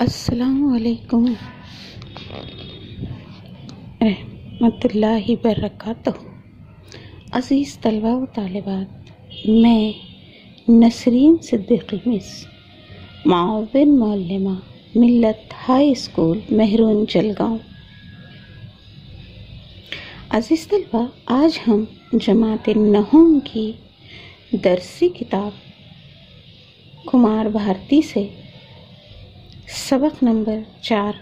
السلام علیکم رحمۃ اللہ وبرکاتہ۔ عزیز طلباء و طالبات، میں نسرین صدیقی مس، معاون معلمہ ملت ہائی اسکول مہرون جلگاؤں۔ عزیز طلباء، آج ہم جماعت نہوم کی درسی کتاب کمار بھارتی سے سبق نمبر 4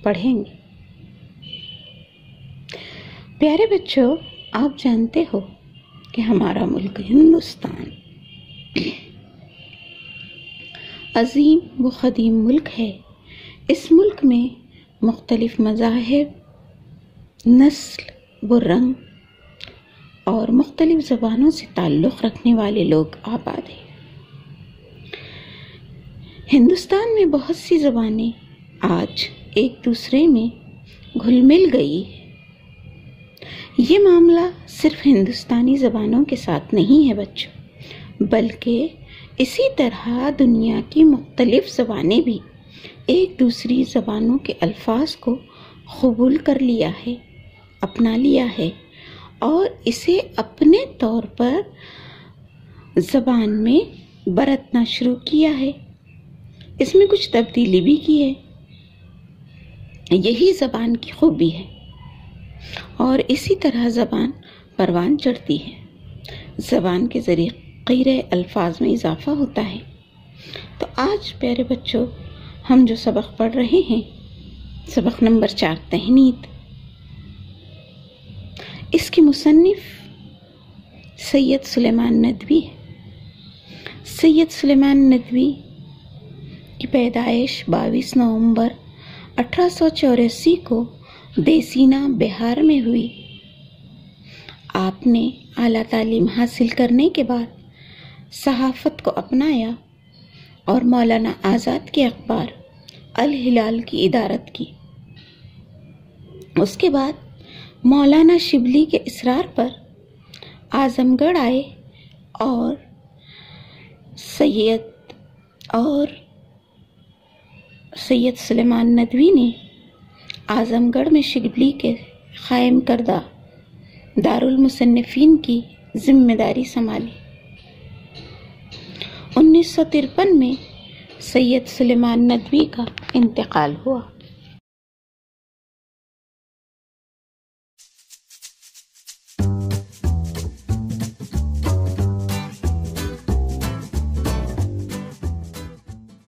پڑھیں گے۔ پیارے بچوں، آپ جانتے ہو کہ ہمارا ملک ہندوستان عظیم و قدیم ملک ہے۔ اس ملک میں مختلف مذاہب، نسل و رنگ اور مختلف زبانوں سے تعلق رکھنے والے لوگ آباد ہیں۔ ہندوستان میں بہت سی زبانیں آج ایک دوسرے میں گھل مل گئی۔ یہ معاملہ صرف ہندوستانی زبانوں کے ساتھ نہیں ہے بچوں، بلکہ اسی طرح دنیا کی مختلف زبانیں بھی ایک دوسری زبانوں کے الفاظ کو قبول کر لیا ہے، اپنا لیا ہے اور اسے اپنے طور پر زبان میں برتنا شروع کیا ہے۔ اس میں کچھ تبدیلی بھی کی ہے۔ یہی زبان کی خوبی ہے اور اسی طرح زبان پروان چڑھتی ہے۔ زبان کے ذریعے غیر الفاظ میں اضافہ ہوتا ہے۔ تو آج پیارے بچوں، ہم جو سبق پڑھ رہے ہیں، سبق نمبر 4 تہنیت، اس کے مصنف سید سلیمان ندوی ہے۔ سید سلیمان ندوی کی پیدائش 22 نومبر 1884 کو دیسینا بہار میں ہوئی۔ آپ نے اعلیٰ تعلیم حاصل کرنے کے بعد صحافت کو اپنایا اور مولانا آزاد کے اخبار الہلال کی ادارت کی۔ اس کے بعد مولانا شبلی کے اصرار پر اعظم گڑھ آئے اور سید سلیمان ندوی نے اعظم گڑھ میں شبلی کے قائم کردہ دارالمصنفین کی ذمہ داری سنبھالی۔ 1953 میں سید سلیمان ندوی کا انتقال ہوا۔